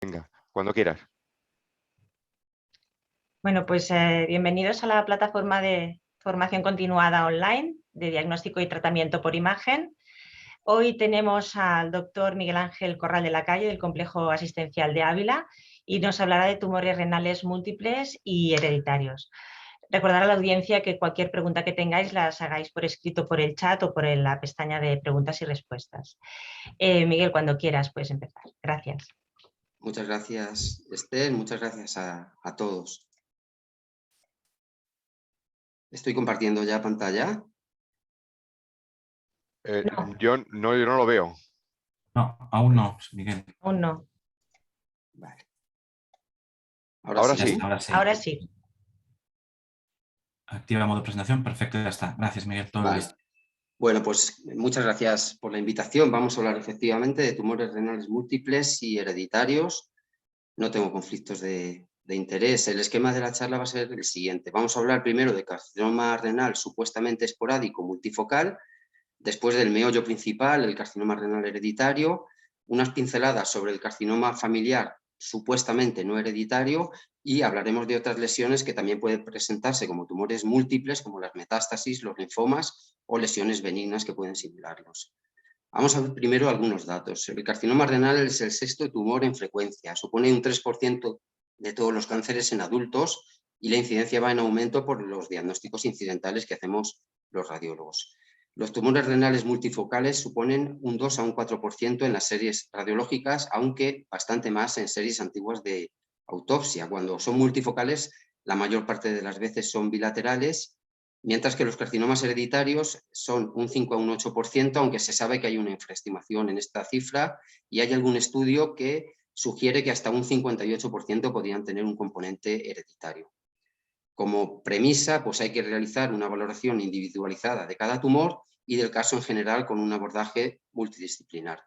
Venga, cuando quieras. Bueno, pues bienvenidos a la plataforma de formación continuada online de diagnóstico y tratamiento por imagen. Hoy tenemos al doctor Miguel Ángel Corral de la Calle del Complejo Asistencial de Ávila y nos hablará de tumores renales múltiples y hereditarios. Recordar a la audiencia que cualquier pregunta que tengáis las hagáis por escrito por el chat o por la pestaña de preguntas y respuestas. Miguel, cuando quieras puedes empezar. Gracias. Muchas gracias, Esther. Muchas gracias a todos. ¿Estoy compartiendo ya pantalla? No. Yo no lo veo. No, aún no, Miguel. Aún no. Vale. Ahora sí. sí. Ahora sí. Ahora sí. Activa modo presentación. Perfecto, ya está. Gracias, Miguel. Todo Vale. listo. Bueno, pues muchas gracias por la invitación. Vamos a hablar efectivamente de tumores renales múltiples y hereditarios. No tengo conflictos de interés. El esquema de la charla va a ser el siguiente. Vamos a hablar primero de carcinoma renal supuestamente esporádico multifocal, después del meollo principal, el carcinoma renal hereditario, unas pinceladas sobre el carcinoma familiar supuestamente no hereditario y hablaremos de otras lesiones que también pueden presentarse como tumores múltiples, como las metástasis, los linfomas o lesiones benignas que pueden simularlos. Vamos a ver primero algunos datos. El carcinoma renal es el sexto tumor en frecuencia, supone un 3% de todos los cánceres en adultos y la incidencia va en aumento por los diagnósticos incidentales que hacemos los radiólogos. Los tumores renales multifocales suponen un 2 a un 4% en las series radiológicas, aunque bastante más en series antiguas de autopsia. Cuando son multifocales, la mayor parte de las veces son bilaterales, mientras que los carcinomas hereditarios son un 5 a un 8%, aunque se sabe que hay una infraestimación en esta cifra y hay algún estudio que sugiere que hasta un 58% podrían tener un componente hereditario. Como premisa, pues hay que realizar una valoración individualizada de cada tumor y del caso en general con un abordaje multidisciplinar.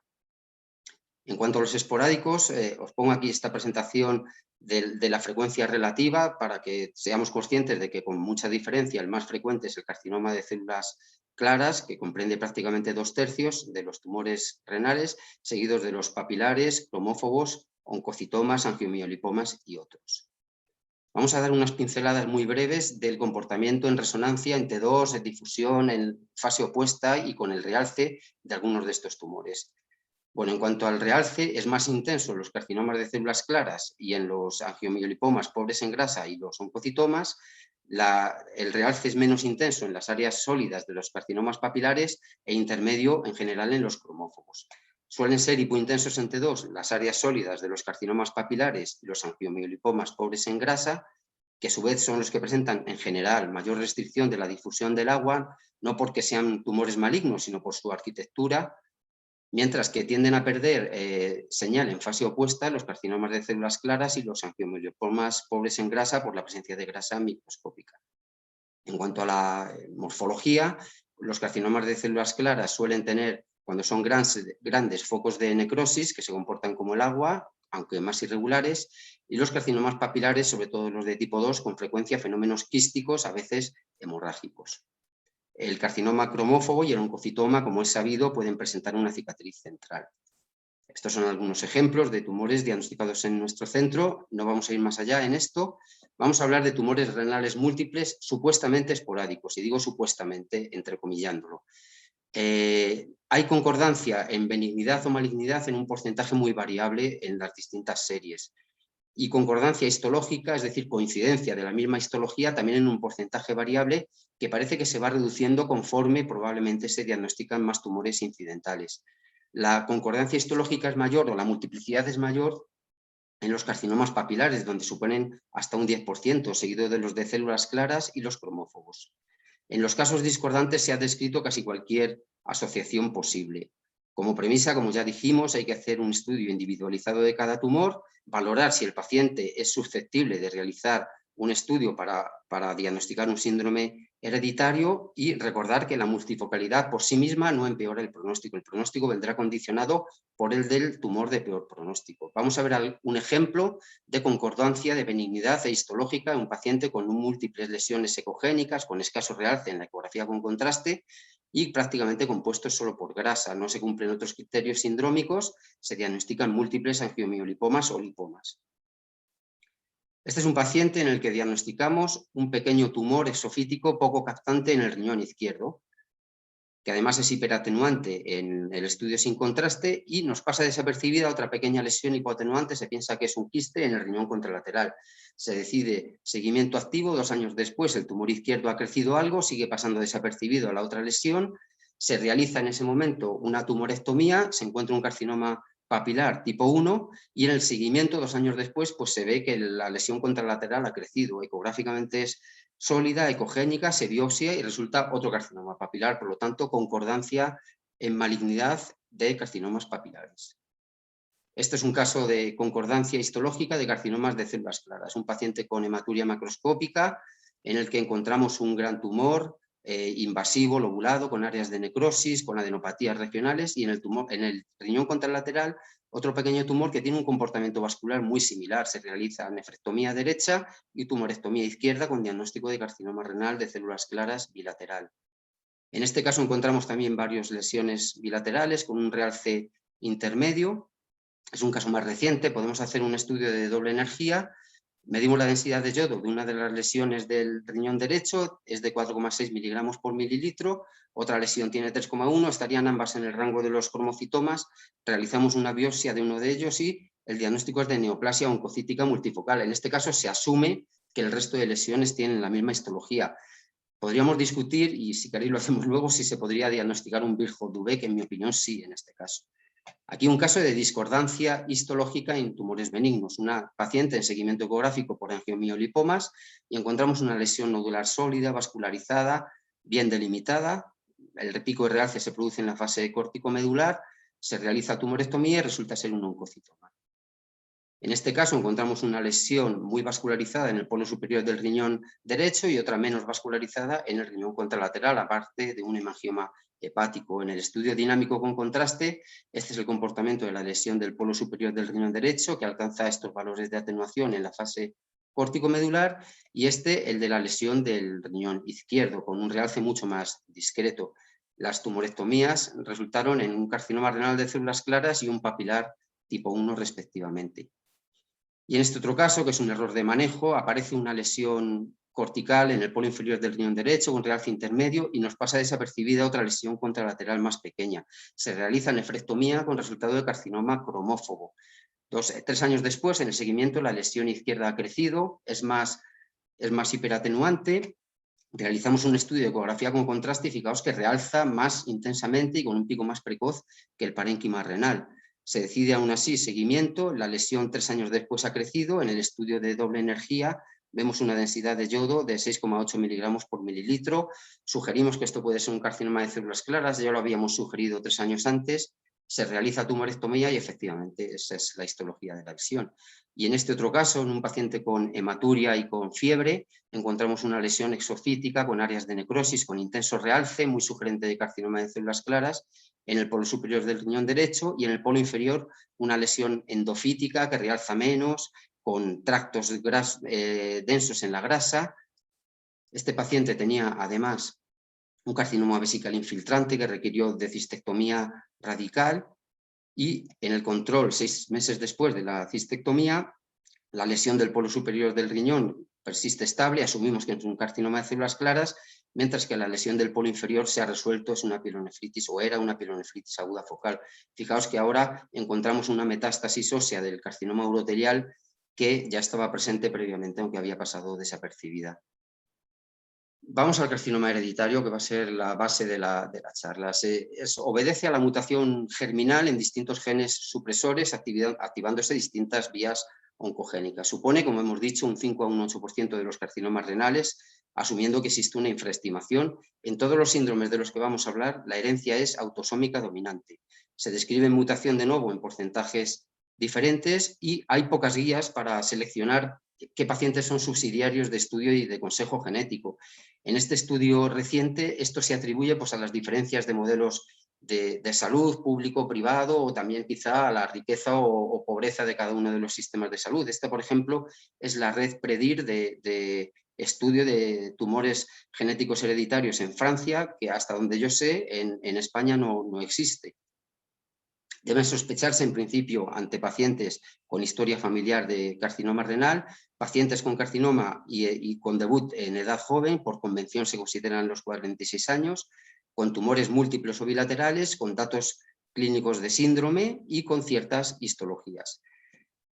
En cuanto a los esporádicos, os pongo aquí esta presentación de la frecuencia relativa para que seamos conscientes de que con mucha diferencia el más frecuente es el carcinoma de células claras, que comprende prácticamente 2/3 de los tumores renales, seguidos de los papilares, cromófobos, oncocitomas, angiomiolipomas y otros. Vamos a dar unas pinceladas muy breves del comportamiento en resonancia en T2, en difusión, en fase opuesta y con el realce de algunos de estos tumores. Bueno, en cuanto al realce, es más intenso en los carcinomas de células claras y en los angiomiolipomas pobres en grasa y los oncocitomas. El realce es menos intenso en las áreas sólidas de los carcinomas papilares e intermedio en general en los cromófobos. Suelen ser hipointensos en T2 las áreas sólidas de los carcinomas papilares y los angiomiolipomas pobres en grasa, que a su vez son los que presentan en general mayor restricción de la difusión del agua, no porque sean tumores malignos, sino por su arquitectura, mientras que tienden a perder señal en fase opuesta los carcinomas de células claras y los angiomiolipomas pobres en grasa por la presencia de grasa microscópica. En cuanto a la morfología, los carcinomas de células claras suelen tener, cuando son grandes focos de necrosis que se comportan como el agua, aunque más irregulares, y los carcinomas papilares, sobre todo los de tipo 2, con frecuencia fenómenos quísticos, a veces hemorrágicos. El carcinoma cromófobo y el oncocitoma, como es sabido, pueden presentar una cicatriz central. Estos son algunos ejemplos de tumores diagnosticados en nuestro centro. No vamos a ir más allá en esto. Vamos a hablar de tumores renales múltiples supuestamente esporádicos, y digo supuestamente, entrecomillándolo. Hay concordancia en benignidad o malignidad en un porcentaje muy variable en las distintas series. Y concordancia histológica, es decir, coincidencia de la misma histología, también en un porcentaje variable que parece que se va reduciendo conforme probablemente se diagnostican más tumores incidentales. La concordancia histológica es mayor o la multiplicidad es mayor en los carcinomas papilares, donde suponen hasta un 10%, seguido de los de células claras y los cromófobos. En los casos discordantes se ha descrito casi cualquier asociación posible. Como premisa, como ya dijimos, hay que hacer un estudio individualizado de cada tumor, valorar si el paciente es susceptible de realizar un estudio para diagnosticar un síndrome hereditario y recordar que la multifocalidad por sí misma no empeora el pronóstico. El pronóstico vendrá condicionado por el del tumor de peor pronóstico. Vamos a ver un ejemplo de concordancia de benignidad e histológica en un paciente con múltiples lesiones ecogénicas, con escaso realce en la ecografía con contraste, y prácticamente compuestos solo por grasa. No se cumplen otros criterios sindrómicos, se diagnostican múltiples angiomiolipomas o lipomas. Este es un paciente en el que diagnosticamos un pequeño tumor exofítico poco captante en el riñón izquierdo, que además es hiperatenuante en el estudio sin contraste y nos pasa desapercibida otra pequeña lesión hipoatenuante, se piensa que es un quiste en el riñón contralateral. Se decide seguimiento activo, 2 años después el tumor izquierdo ha crecido algo, sigue pasando desapercibido a la otra lesión, se realiza en ese momento una tumorectomía, se encuentra un carcinoma papilar tipo 1 y en el seguimiento 2 años después pues se ve que la lesión contralateral ha crecido, ecográficamente es sólida, ecogénica, se biopsia y resulta otro carcinoma papilar, por lo tanto, concordancia en malignidad de carcinomas papilares. Este es un caso de concordancia histológica de carcinomas de células claras, un paciente con hematuria macroscópica en el que encontramos un gran tumor invasivo, lobulado, con áreas de necrosis, con adenopatías regionales y en el riñón contralateral otro pequeño tumor que tiene un comportamiento vascular muy similar. Se realiza nefrectomía derecha y tumorectomía izquierda con diagnóstico de carcinoma renal de células claras bilateral. En este caso encontramos también varias lesiones bilaterales con un realce intermedio. Es un caso más reciente, podemos hacer un estudio de doble energía. Medimos la densidad de yodo de una de las lesiones del riñón derecho, es de 4,6 miligramos por mililitro, otra lesión tiene 3,1, estarían ambas en el rango de los cromocitomas, realizamos una biopsia de uno de ellos y el diagnóstico es de neoplasia oncocítica multifocal. En este caso se asume que el resto de lesiones tienen la misma histología. Podríamos discutir, y si queréis lo hacemos luego, si se podría diagnosticar un Birt-Hall-Dubé, que en mi opinión sí en este caso. Aquí un caso de discordancia histológica en tumores benignos. Una paciente en seguimiento ecográfico por angiomiolipomas y encontramos una lesión nodular sólida, vascularizada, bien delimitada. El pico de realce se produce en la fase córtico-medular, se realiza tumorectomía y resulta ser un oncocitoma. En este caso encontramos una lesión muy vascularizada en el polo superior del riñón derecho y otra menos vascularizada en el riñón contralateral, aparte de un hemangioma hepático. En el estudio dinámico con contraste, este es el comportamiento de la lesión del polo superior del riñón derecho, que alcanza estos valores de atenuación en la fase córtico-medular, y este el de la lesión del riñón izquierdo, con un realce mucho más discreto. Las tumorectomías resultaron en un carcinoma renal de células claras y un papilar tipo 1 respectivamente. Y en este otro caso, que es un error de manejo, aparece una lesión cortical en el polo inferior del riñón derecho, un realce intermedio, y nos pasa desapercibida otra lesión contralateral más pequeña. Se realiza nefrectomía con resultado de carcinoma cromófobo. 3 años después, en el seguimiento, la lesión izquierda ha crecido, es más hiperatenuante. Realizamos un estudio de ecografía con contraste y fijaos que realza más intensamente y con un pico más precoz que el parénquima renal. Se decide aún así seguimiento, la lesión 3 años después ha crecido, en el estudio de doble energía vemos una densidad de yodo de 6,8 miligramos por mililitro, sugerimos que esto puede ser un carcinoma de células claras, ya lo habíamos sugerido 3 años antes, se realiza tumorectomía y efectivamente esa es la histología de la lesión. Y en este otro caso, en un paciente con hematuria y con fiebre, encontramos una lesión exofítica con áreas de necrosis, con intenso realce, muy sugerente de carcinoma de células claras, en el polo superior del riñón derecho y en el polo inferior una lesión endofítica que realza menos, con tractos densos en la grasa. Este paciente tenía además un carcinoma vesical infiltrante que requirió de cistectomía radical y en el control 6 meses después de la cistectomía la lesión del polo superior del riñón persiste estable, asumimos que es un carcinoma de células claras, mientras que la lesión del polo inferior se ha resuelto, es una pielonefritis o era una pielonefritis aguda focal. Fijaos que ahora encontramos una metástasis ósea del carcinoma urotelial que ya estaba presente previamente, aunque había pasado desapercibida. Vamos al carcinoma hereditario, que va a ser la base de la charla. Obedece a la mutación germinal en distintos genes supresores, activándose distintas vías oncogénicas. Supone, como hemos dicho, un 5 a un 8% de los carcinomas renales, asumiendo que existe una infraestimación. En todos los síndromes de los que vamos a hablar, la herencia es autosómica dominante. Se describe mutación de nuevo en porcentajes diferentes y hay pocas guías para seleccionar qué pacientes son subsidiarios de estudio y de consejo genético. En este estudio reciente esto se atribuye pues, a las diferencias de modelos de salud público-privado o también quizá a la riqueza o pobreza de cada uno de los sistemas de salud. Esta, por ejemplo, es la red PREDIR de estudio de tumores genéticos hereditarios en Francia, que hasta donde yo sé en España no existe. Deben sospecharse en principio ante pacientes con historia familiar de carcinoma renal, pacientes con carcinoma y con debut en edad joven, por convención se consideran los 46 años, con tumores múltiples o bilaterales, con datos clínicos de síndrome y con ciertas histologías.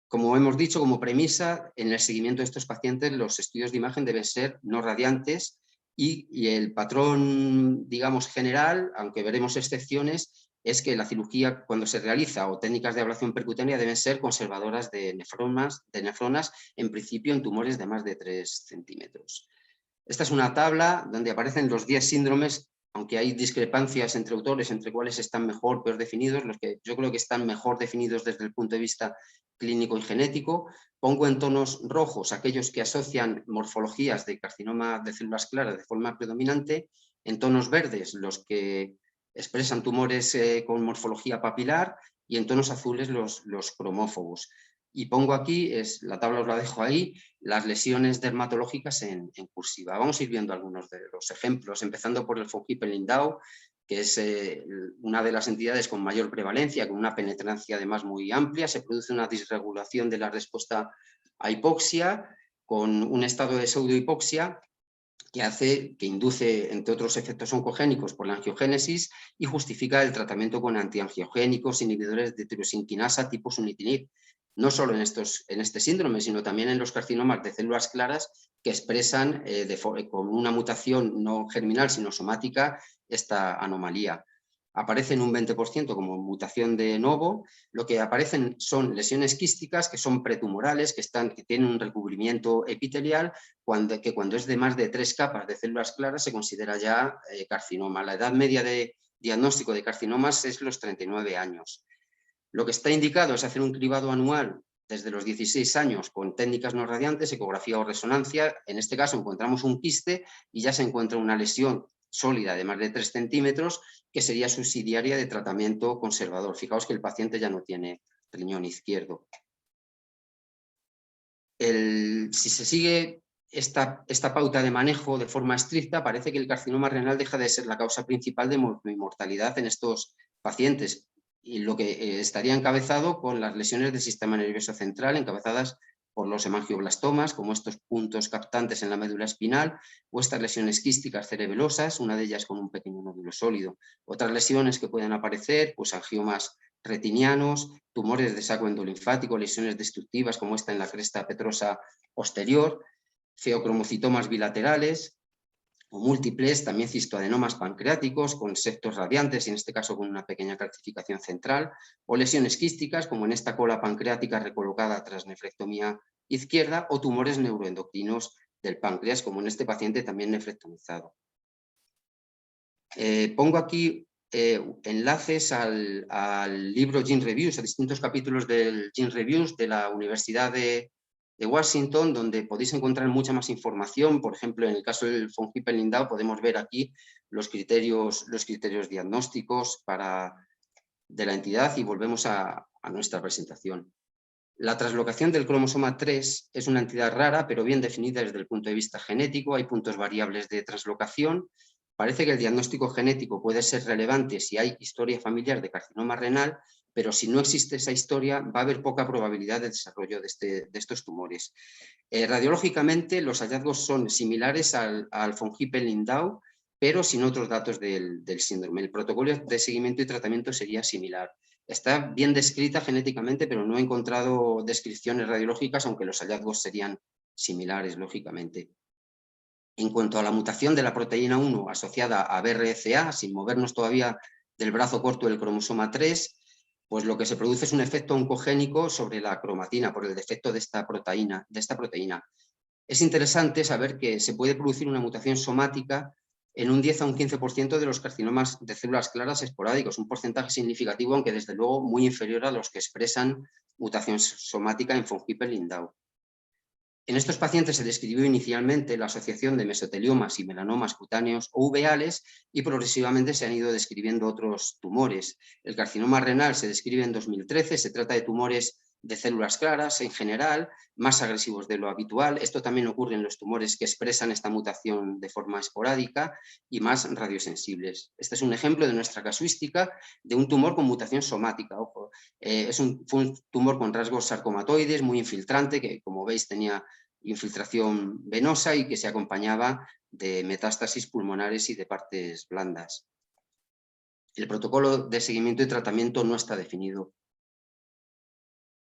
Como hemos dicho, como premisa, en el seguimiento de estos pacientes los estudios de imagen deben ser no radiantes y el patrón, digamos, general, aunque veremos excepciones, es que la cirugía cuando se realiza o técnicas de ablación percutánea deben ser conservadoras de nefronas, en principio en tumores de más de 3 centímetros. Esta es una tabla donde aparecen los 10 síndromes, aunque hay discrepancias entre autores entre cuáles están mejor o peor definidos. Los que yo creo que están mejor definidos desde el punto de vista clínico y genético. Pongo en tonos rojos aquellos que asocian morfologías de carcinoma de células claras de forma predominante, en tonos verdes los que expresan tumores con morfología papilar y en tonos azules los cromófobos. Y pongo aquí, la tabla os la dejo ahí, las lesiones dermatológicas en cursiva. Vamos a ir viendo algunos de los ejemplos, empezando por el von Hippel-Lindau, que es una de las entidades con mayor prevalencia, con una penetrancia además muy amplia. Se produce una disregulación de la respuesta a hipoxia, con un estado de pseudohipoxia que induce, entre otros efectos oncogénicos, por la angiogénesis y justifica el tratamiento con antiangiogénicos, inhibidores de tirosinquinasa tipo sunitinib, no solo en este síndrome, sino también en los carcinomas de células claras que expresan con una mutación no germinal, sino somática, esta anomalía. Aparecen un 20% como mutación de novo. Lo que aparecen son lesiones quísticas que son pretumorales, que tienen un recubrimiento epitelial, que cuando es de más de 3 capas de células claras se considera ya carcinoma. La edad media de diagnóstico de carcinomas es los 39 años. Lo que está indicado es hacer un cribado anual desde los 16 años con técnicas no radiantes, ecografía o resonancia. En este caso encontramos un quiste y ya se encuentra una lesión sólida de más de 3 centímetros que sería subsidiaria de tratamiento conservador. Fijaos que el paciente ya no tiene riñón izquierdo. Si se sigue esta pauta de manejo de forma estricta, parece que el carcinoma renal deja de ser la causa principal de mortalidad en estos pacientes, y lo que estaría encabezado con las lesiones del sistema nervioso central, encabezadas por los hemangioblastomas, como estos puntos captantes en la médula espinal, o estas lesiones quísticas cerebelosas, una de ellas con un pequeño nódulo sólido. Otras lesiones que pueden aparecer, pues angiomas retinianos, tumores de saco endolinfático, lesiones destructivas como esta en la cresta petrosa posterior, feocromocitomas bilaterales o múltiples, también cistoadenomas pancreáticos con septos radiantes y en este caso con una pequeña calcificación central, o lesiones quísticas como en esta cola pancreática recolocada tras nefrectomía izquierda, o tumores neuroendocrinos del páncreas como en este paciente también nefrectomizado. Pongo aquí enlaces al libro Gene Reviews, a distintos capítulos del Gene Reviews de la Universidad de Washington, donde podéis encontrar mucha más información. Por ejemplo, en el caso del von Hippel-Lindau podemos ver aquí los criterios diagnósticos de la entidad, y volvemos a nuestra presentación. La translocación del cromosoma 3 es una entidad rara, pero bien definida desde el punto de vista genético. Hay puntos variables de translocación. Parece que el diagnóstico genético puede ser relevante si hay historia familiar de carcinoma renal, pero si no existe esa historia va a haber poca probabilidad de desarrollo de estos tumores. Radiológicamente los hallazgos son similares al von Hippel-Lindau, pero sin otros datos del síndrome. El protocolo de seguimiento y tratamiento sería similar. Está bien descrita genéticamente, pero no he encontrado descripciones radiológicas, aunque los hallazgos serían similares, lógicamente. En cuanto a la mutación de la proteína 1 asociada a BRCA, sin movernos todavía del brazo corto del cromosoma 3, pues lo que se produce es un efecto oncogénico sobre la cromatina por el defecto de esta proteína. Es interesante saber que se puede producir una mutación somática en un 10 a un 15% de los carcinomas de células claras esporádicos, un porcentaje significativo, aunque desde luego muy inferior a los que expresan mutación somática en von Hippel-Lindau. En estos pacientes se describió inicialmente la asociación de mesoteliomas y melanomas cutáneos o uveales y progresivamente se han ido describiendo otros tumores. El carcinoma renal se describe en 2013, se trata de tumores de células claras en general, más agresivos de lo habitual. Esto también ocurre en los tumores que expresan esta mutación de forma esporádica y más radiosensibles. Este es un ejemplo de nuestra casuística de un tumor con mutación somática. Ojo, fue un tumor con rasgos sarcomatoides, muy infiltrante, que como veis tenía infiltración venosa y que se acompañaba de metástasis pulmonares y de partes blandas. El protocolo de seguimiento y tratamiento no está definido.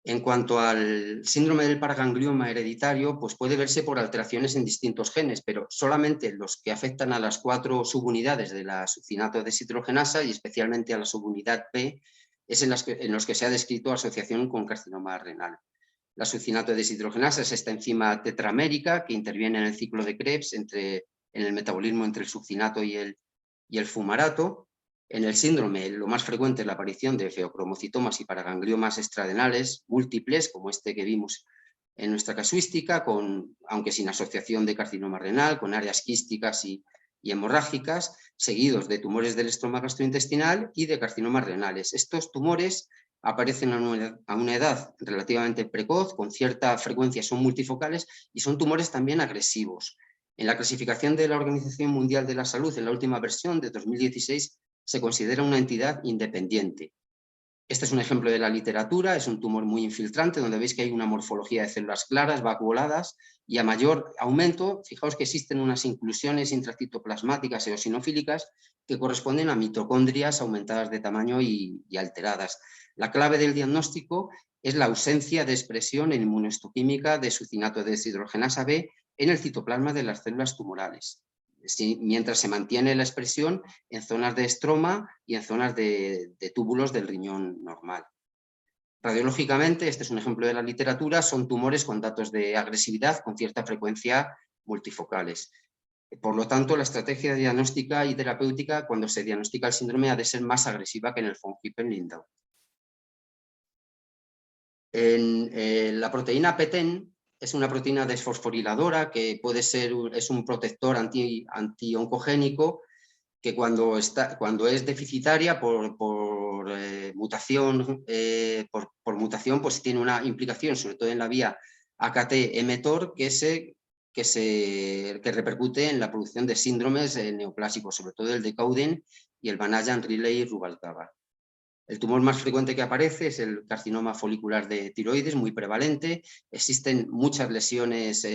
En cuanto al síndrome del paraganglioma hereditario, pues puede verse por alteraciones en distintos genes, pero solamente los que afectan a las 4 subunidades de la succinato deshidrogenasa y especialmente a la subunidad B, es en los que se ha descrito asociación con carcinoma renal. La succinato deshidrogenasa es esta enzima tetramérica que interviene en el ciclo de Krebs, en el metabolismo entre el succinato y el fumarato. En el síndrome, lo más frecuente es la aparición de feocromocitomas y paragangliomas extrarenales múltiples, como este que vimos en nuestra casuística, aunque sin asociación de carcinoma renal, con áreas quísticas y hemorrágicas, seguidos de tumores del estroma gastrointestinal y de carcinomas renales. Estos tumores aparecen a una edad relativamente precoz, con cierta frecuencia son multifocales y son tumores también agresivos. En la clasificación de la Organización Mundial de la Salud, en la última versión de 2016, se considera una entidad independiente. Este es un ejemplo de la literatura, es un tumor muy infiltrante, donde veis que hay una morfología de células claras, vacuoladas, y a mayor aumento, fijaos que existen unas inclusiones intracitoplasmáticas eosinofílicas que corresponden a mitocondrias aumentadas de tamaño y alteradas. La clave del diagnóstico es la ausencia de expresión en inmunohistoquímica de succinato deshidrogenasa B en el citoplasma de las células tumorales, mientras se mantiene la expresión en zonas de estroma y en zonas de túbulos del riñón normal. Radiológicamente, este es un ejemplo de la literatura, son tumores con datos de agresividad con cierta frecuencia multifocales. Por lo tanto, la estrategia diagnóstica y terapéutica cuando se diagnostica el síndrome ha de ser más agresiva que en el von Hippel-Lindau. La proteína PTEN es una proteína desfosforiladora que es un protector anti-oncogénico que cuando es deficitaria por mutación, pues tiene una implicación, sobre todo en la vía AKT-mTOR, que repercute en la producción de síndromes neoplásicos, sobre todo el de Cowden y el Van Riley-Rubalcaba. El tumor más frecuente que aparece es el carcinoma folicular de tiroides, muy prevalente. Existen muchas lesiones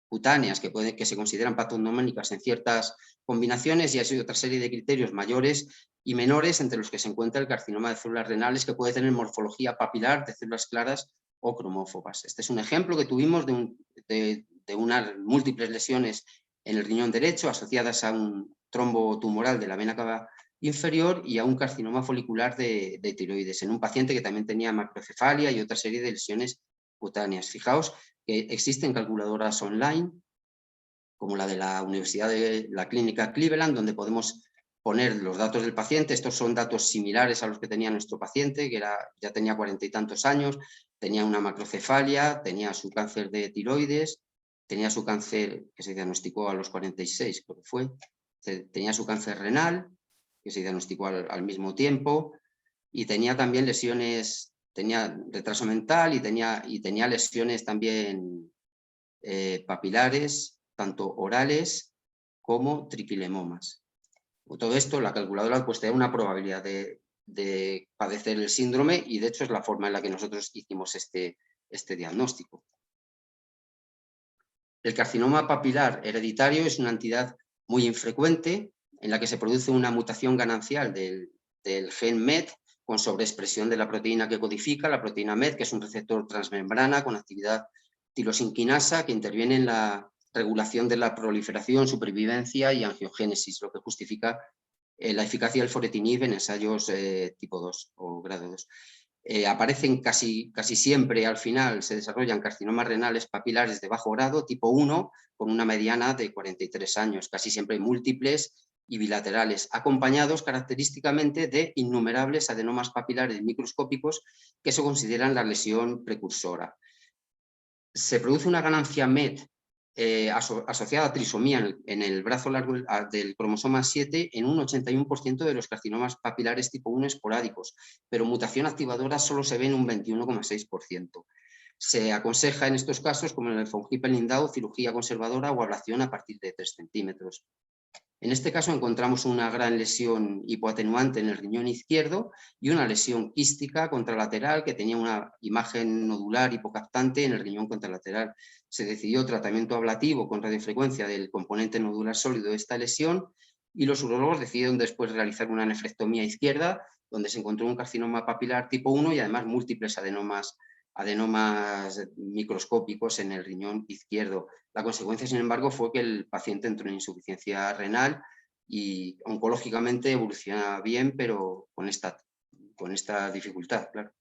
cutáneas que se consideran patognomónicas en ciertas combinaciones y hay otra serie de criterios mayores y menores, entre los que se encuentra el carcinoma de células renales, que puede tener morfología papilar de células claras o cromófobas. Este es un ejemplo que tuvimos de unas múltiples lesiones en el riñón derecho asociadas a un trombo tumoral de la vena cava inferior y a un carcinoma folicular de tiroides, en un paciente que también tenía macrocefalia y otra serie de lesiones cutáneas. Fijaos que existen calculadoras online, como la de la Universidad de la Clínica Cleveland, donde podemos poner los datos del paciente. Estos son datos similares a los que tenía nuestro paciente, que ya tenía 40 y tantos años, tenía una macrocefalia, tenía su cáncer de tiroides, tenía su cáncer que se diagnosticó a los 46, creo que fue, tenía su cáncer renal, que se diagnosticó al mismo tiempo, y tenía también lesiones, tenía retraso mental y tenía lesiones también papilares, tanto orales como triquilemomas. Con todo esto, la calculadora pues te da una probabilidad de padecer el síndrome y de hecho es la forma en la que nosotros hicimos este diagnóstico. El carcinoma papilar hereditario es una entidad muy infrecuente en la que se produce una mutación ganancial del gen MET con sobreexpresión de la proteína que codifica, la proteína MET, que es un receptor transmembrana con actividad tirosinquinasa que interviene en la regulación de la proliferación, supervivencia y angiogénesis, lo que justifica la eficacia del foretinib en ensayos tipo 2 o grado 2. Aparecen casi siempre al final, se desarrollan carcinomas renales papilares de bajo grado, tipo 1, con una mediana de 43 años, casi siempre múltiples y bilaterales, acompañados característicamente de innumerables adenomas papilares microscópicos que se consideran la lesión precursora. Se produce una ganancia MET asociada a trisomía en el brazo largo del cromosoma 7 en un 81% de los carcinomas papilares tipo 1 esporádicos, pero mutación activadora solo se ve en un 21,6%. Se aconseja en estos casos, como en el von Hippel-Lindau, cirugía conservadora o ablación a partir de 3 centímetros. En este caso encontramos una gran lesión hipoatenuante en el riñón izquierdo y una lesión quística contralateral que tenía una imagen nodular hipocaptante en el riñón contralateral. Se decidió tratamiento ablativo con radiofrecuencia del componente nodular sólido de esta lesión y los urólogos decidieron después realizar una nefrectomía izquierda donde se encontró un carcinoma papilar tipo 1 y además múltiples adenomas microscópicos en el riñón izquierdo. La consecuencia, sin embargo, fue que el paciente entró en insuficiencia renal y oncológicamente evoluciona bien, pero con esta dificultad, claro.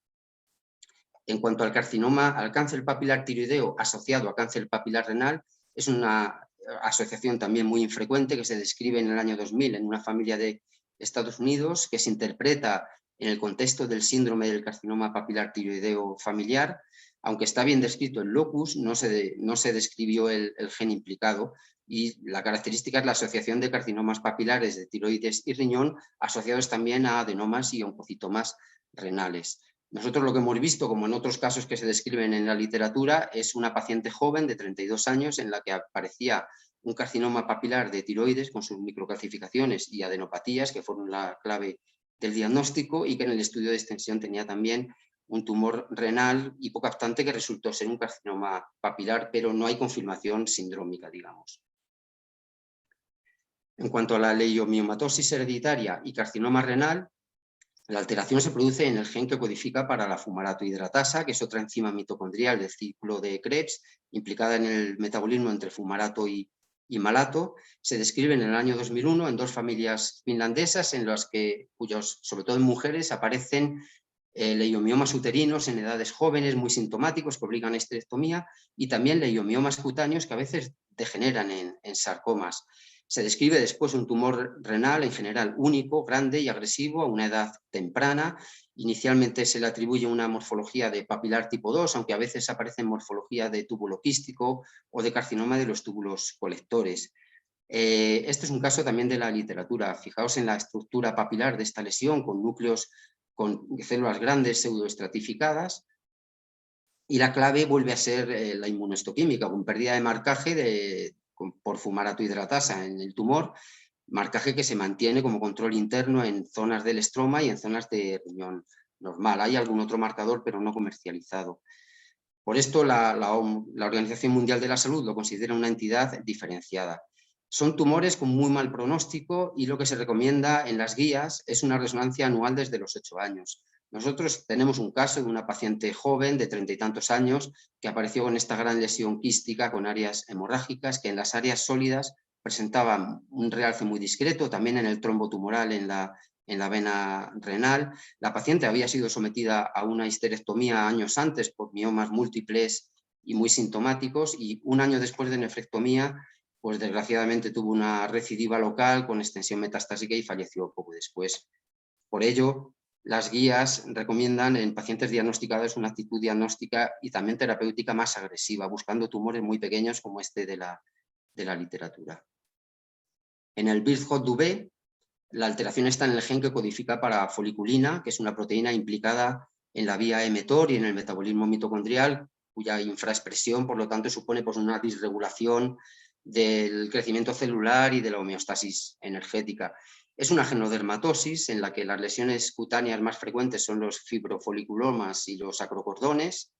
En cuanto al carcinoma, al cáncer papilar tiroideo asociado a cáncer papilar renal, es una asociación también muy infrecuente que se describe en el año 2000 en una familia de Estados Unidos que se interpreta en el contexto del síndrome del carcinoma papilar tiroideo familiar. Aunque está bien descrito el locus, no se describió el gen implicado y la característica es la asociación de carcinomas papilares de tiroides y riñón asociados también a adenomas y oncocitomas renales. Nosotros lo que hemos visto, como en otros casos que se describen en la literatura, es una paciente joven de 32 años en la que aparecía un carcinoma papilar de tiroides con sus microcalcificaciones y adenopatías que fueron la clave del diagnóstico y que en el estudio de extensión tenía también un tumor renal hipocaptante que resultó ser un carcinoma papilar, pero no hay confirmación sindrómica, digamos. En cuanto a la leiomiomatosis hereditaria y carcinoma renal, la alteración se produce en el gen que codifica para la fumarato hidratasa, que es otra enzima mitocondrial del ciclo de Krebs, implicada en el metabolismo entre fumarato y malato. Se describe en el año 2001 en 2 familias finlandesas en las que, sobre todo en mujeres, aparecen leiomiomas uterinos en edades jóvenes muy sintomáticos que obligan a histerectomía y también leiomiomas cutáneos que a veces degeneran en sarcomas. Se describe después un tumor renal en general único, grande y agresivo a una edad temprana. Inicialmente se le atribuye una morfología de papilar tipo 2, aunque a veces aparece en morfología de túbulo quístico o de carcinoma de los túbulos colectores. Este es un caso también de la literatura. Fijaos en la estructura papilar de esta lesión con núcleos con células grandes pseudoestratificadas. Y la clave vuelve a ser la inmunohistoquímica, con pérdida de marcaje por fumarato hidratasa en el tumor, marcaje que se mantiene como control interno en zonas del estroma y en zonas de riñón normal. Hay algún otro marcador, pero no comercializado. Por esto, la Organización Mundial de la Salud lo considera una entidad diferenciada. Son tumores con muy mal pronóstico y lo que se recomienda en las guías es una resonancia anual desde los 8 años. Nosotros tenemos un caso de una paciente joven de 30 y tantos años que apareció con esta gran lesión quística con áreas hemorrágicas que en las áreas sólidas presentaban un realce muy discreto, también en el trombo tumoral en la vena renal. La paciente había sido sometida a una histerectomía años antes por miomas múltiples y muy sintomáticos y un año después de nefrectomía, pues desgraciadamente tuvo una recidiva local con extensión metastásica y falleció poco después. Por ello, las guías recomiendan en pacientes diagnosticados una actitud diagnóstica y también terapéutica más agresiva, buscando tumores muy pequeños como este de la literatura. En el Birt-Hot-Dubé, la alteración está en el gen que codifica para foliculina, que es una proteína implicada en la vía mTOR y en el metabolismo mitocondrial, cuya infraexpresión, por lo tanto, supone pues, una disregulación del crecimiento celular y de la homeostasis energética. Es una genodermatosis en la que las lesiones cutáneas más frecuentes son los fibrofoliculomas y los acrocordones,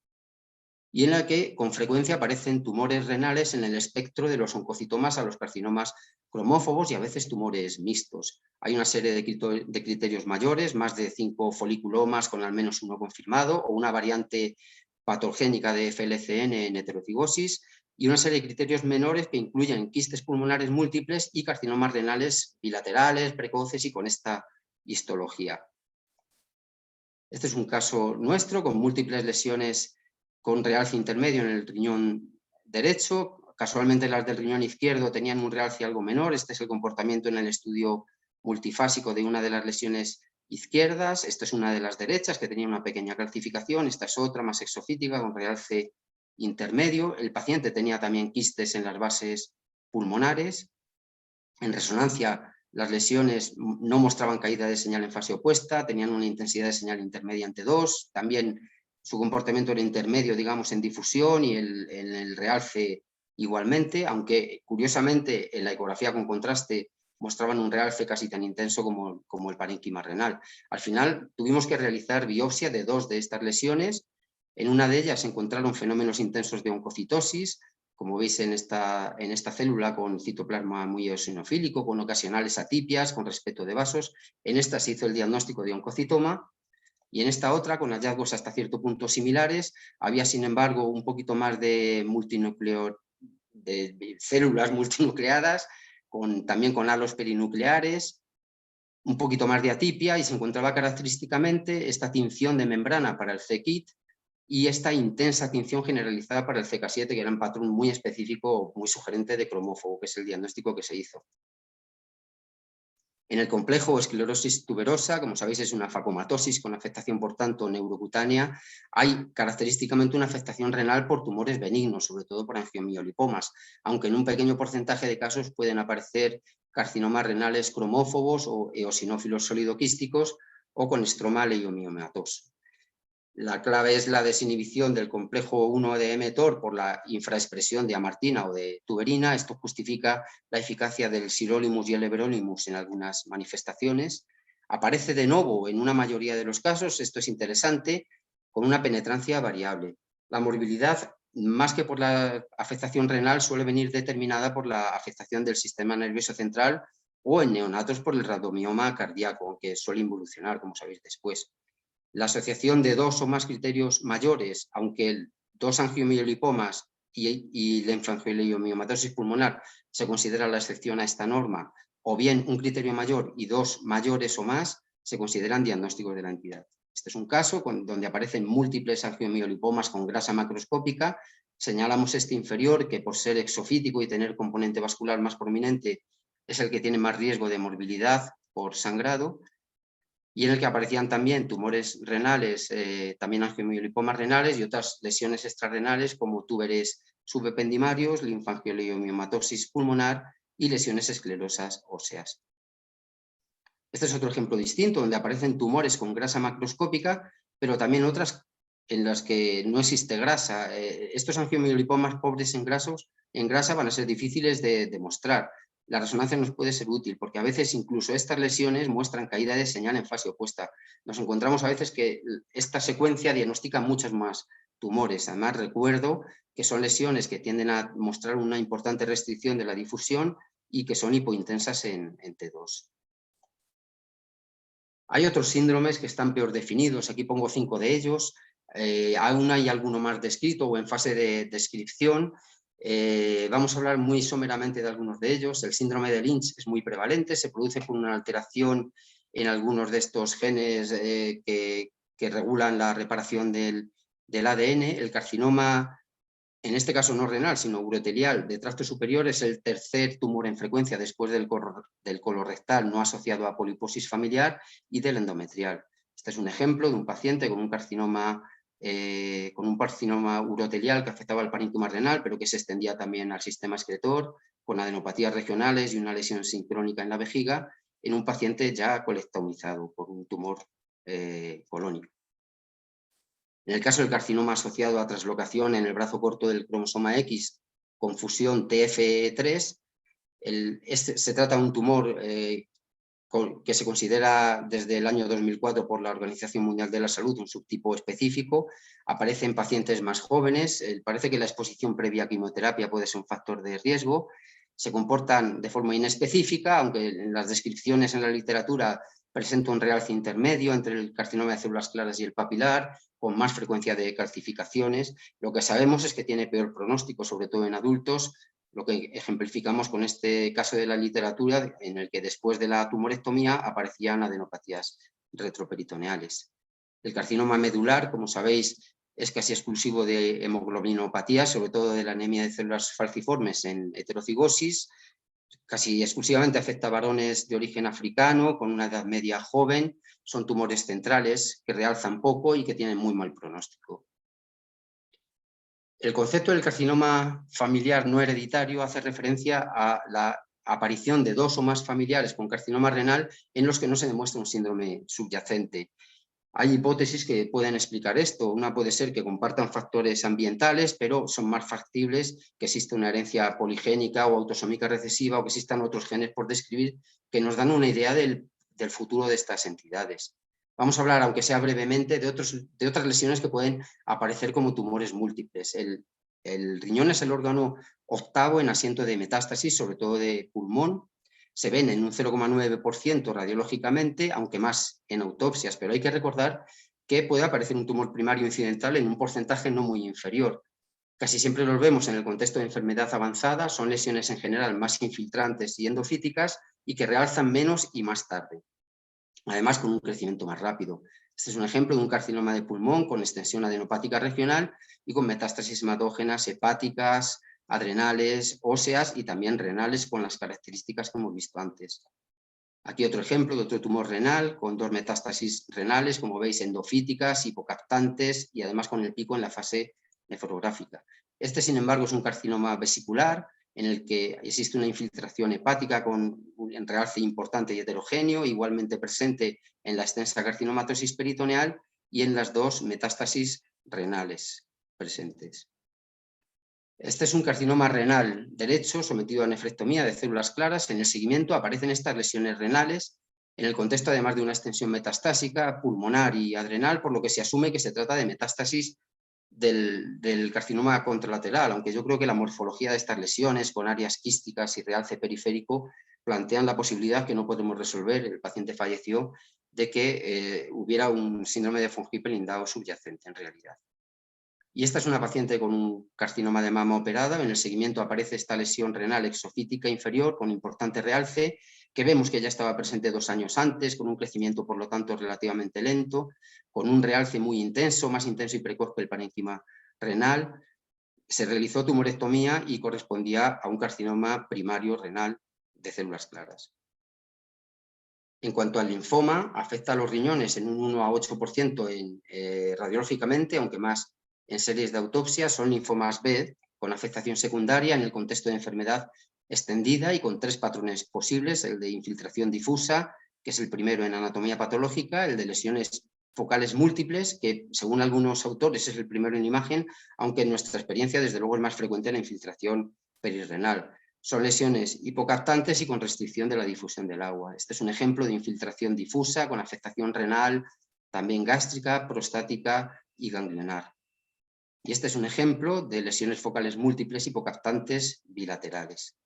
y en la que con frecuencia aparecen tumores renales en el espectro de los oncocitomas a los carcinomas cromófobos y a veces tumores mixtos. Hay una serie de criterios mayores, más de 5 foliculomas con al menos 1 confirmado, o una variante patogénica de FLCN en heterocigosis, y una serie de criterios menores que incluyen quistes pulmonares múltiples y carcinomas renales bilaterales, precoces y con esta histología. Este es un caso nuestro con múltiples lesiones con realce intermedio en el riñón derecho. Casualmente las del riñón izquierdo tenían un realce algo menor. Este es el comportamiento en el estudio multifásico de una de las lesiones izquierdas. Esta es una de las derechas que tenía una pequeña calcificación. Esta es otra más exofítica con realce intermedio. El paciente tenía también quistes en las bases pulmonares. En resonancia, las lesiones no mostraban caída de señal en fase opuesta, tenían una intensidad de señal intermedia ante 2, también su comportamiento era intermedio, digamos, en difusión y en el realce igualmente, aunque curiosamente en la ecografía con contraste mostraban un realce casi tan intenso como el parénquima renal. Al final tuvimos que realizar biopsia de 2 de estas lesiones. En una de ellas se encontraron fenómenos intensos de oncocitosis, como veis en esta célula con citoplasma muy eosinofílico, con ocasionales atipias, con respeto de vasos. En esta se hizo el diagnóstico de oncocitoma y en esta otra, con hallazgos hasta cierto punto similares, había sin embargo un poquito más de células multinucleadas, también con halos perinucleares, un poquito más de atipia y se encontraba característicamente esta tinción de membrana para el c-KIT y esta intensa tinción generalizada para el CK7, que era un patrón muy específico, muy sugerente de cromófobo, que es el diagnóstico que se hizo. En el complejo o esclerosis tuberosa, como sabéis, es una facomatosis con afectación, por tanto, neurocutánea. Hay característicamente una afectación renal por tumores benignos, sobre todo por angiomiolipomas, aunque en un pequeño porcentaje de casos pueden aparecer carcinomas renales cromófobos o eosinófilos sólido-quísticos o con estroma leiomiomatoso. La clave es la desinhibición del complejo 1 de mTOR por la infraexpresión de amartina o de tuberina. Esto justifica la eficacia del sirolimus y el everolimus en algunas manifestaciones. Aparece de nuevo en una mayoría de los casos, esto es interesante, con una penetrancia variable. La morbilidad, más que por la afectación renal, suele venir determinada por la afectación del sistema nervioso central o en neonatos por el rhabdomioma cardíaco, que suele involucionar, como sabéis después. La asociación de 2 o más criterios mayores, aunque 2 angiomiolipomas y linfangioliomatosis pulmonar se considera la excepción a esta norma, o bien un criterio mayor y 2 mayores o más se consideran diagnósticos de la entidad. Este es un caso donde aparecen múltiples angiomiolipomas con grasa macroscópica. Señalamos este inferior, que por ser exofítico y tener componente vascular más prominente es el que tiene más riesgo de morbilidad por sangrado, y en el que aparecían también tumores renales, también angiomiolipomas renales y otras lesiones extrarrenales como túberes subependimarios, linfangioliomatosis pulmonar y lesiones esclerosas óseas. Este es otro ejemplo distinto, donde aparecen tumores con grasa macroscópica, pero también otras en las que no existe grasa. Estos angiomiolipomas pobres en grasa van a ser difíciles de demostrar. La resonancia nos puede ser útil porque a veces incluso estas lesiones muestran caída de señal en fase opuesta. Nos encontramos a veces que esta secuencia diagnostica muchos más tumores. Además, recuerdo que son lesiones que tienden a mostrar una importante restricción de la difusión y que son hipointensas en T2. Hay otros síndromes que están peor definidos. Aquí pongo 5 de ellos. Aún hay alguno más descrito o en fase de descripción. Vamos a hablar muy someramente de algunos de ellos. El síndrome de Lynch es muy prevalente, se produce por una alteración en algunos de estos genes que regulan la reparación del ADN. El carcinoma, en este caso no renal, sino urotelial de tracto superior, es el tercer tumor en frecuencia después del colorectal no asociado a poliposis familiar y del endometrial. Este es un ejemplo de un paciente con un carcinoma urotelial que afectaba al parénquima renal, pero que se extendía también al sistema excretor, con adenopatías regionales y una lesión sincrónica en la vejiga, en un paciente ya colectomizado por un tumor colónico. En el caso del carcinoma asociado a traslocación en el brazo corto del cromosoma X con fusión TF3, se trata de un tumor que se considera desde el año 2004 por la Organización Mundial de la Salud un subtipo específico. Aparece en pacientes más jóvenes. Parece que la exposición previa a quimioterapia puede ser un factor de riesgo. Se comportan de forma inespecífica, aunque en las descripciones en la literatura presenta un realce intermedio entre el carcinoma de células claras y el papilar, con más frecuencia de calcificaciones. Lo que sabemos es que tiene peor pronóstico, sobre todo en adultos, lo que ejemplificamos con este caso de la literatura, en el que después de la tumorectomía aparecían adenopatías retroperitoneales. El carcinoma medular, como sabéis, es casi exclusivo de hemoglobinopatía, sobre todo de la anemia de células falciformes en heterocigosis. Casi exclusivamente afecta a varones de origen africano, con una edad media joven. Son tumores centrales que realzan poco y que tienen muy mal pronóstico. El concepto del carcinoma familiar no hereditario hace referencia a la aparición de 2 o más familiares con carcinoma renal en los que no se demuestra un síndrome subyacente. Hay hipótesis que pueden explicar esto. Una puede ser que compartan factores ambientales, pero son más factibles que exista una herencia poligénica o autosómica recesiva o que existan otros genes por describir que nos dan una idea del futuro de estas entidades. Vamos a hablar, aunque sea brevemente, de otras lesiones que pueden aparecer como tumores múltiples. El riñón es el órgano octavo en asiento de metástasis, sobre todo de pulmón. Se ven en un 0,9% radiológicamente, aunque más en autopsias, pero hay que recordar que puede aparecer un tumor primario incidental en un porcentaje no muy inferior. Casi siempre los vemos en el contexto de enfermedad avanzada, son lesiones en general más infiltrantes y endofíticas y que realzan menos y más tarde, además con un crecimiento más rápido. Este es un ejemplo de un carcinoma de pulmón con extensión adenopática regional y con metástasis hematógenas hepáticas, adrenales, óseas y también renales con las características que hemos visto antes. Aquí otro ejemplo de otro tumor renal con 2 metástasis renales, como veis, endofíticas, hipocaptantes y además con el pico en la fase nefrográfica. Este, sin embargo, es un carcinoma vesicular en el que existe una infiltración hepática con un realce importante y heterogéneo, igualmente presente en la extensa carcinomatosis peritoneal y en las 2 metástasis renales presentes. Este es un carcinoma renal derecho sometido a nefrectomía de células claras. En el seguimiento aparecen estas lesiones renales, en el contexto además de una extensión metastásica, pulmonar y adrenal, por lo que se asume que se trata de metástasis del carcinoma contralateral, aunque yo creo que la morfología de estas lesiones con áreas quísticas y realce periférico plantean la posibilidad que no podemos resolver, el paciente falleció, de que hubiera un síndrome de von Hippel-Lindau subyacente en realidad. Y esta es una paciente con un carcinoma de mama operada. En el seguimiento aparece esta lesión renal exofítica inferior con importante realce, que vemos que ya estaba presente 2 años antes, con un crecimiento por lo tanto relativamente lento, con un realce muy intenso, más intenso y precoz que el parénquima renal. Se realizó tumorectomía y correspondía a un carcinoma primario renal de células claras. En cuanto al linfoma, afecta a los riñones en un 1 a 8% radiológicamente, aunque más en series de autopsia. Son linfomas B con afectación secundaria en el contexto de enfermedad extendida y con 3 patrones posibles: el de infiltración difusa, que es el primero en anatomía patológica, el de lesiones focales múltiples, que según algunos autores es el primero en imagen, aunque en nuestra experiencia desde luego es más frecuente la infiltración perirrenal. Son lesiones hipocaptantes y con restricción de la difusión del agua. Este es un ejemplo de infiltración difusa con afectación renal, también gástrica, prostática y ganglionar. Y este es un ejemplo de lesiones focales múltiples hipocaptantes bilaterales.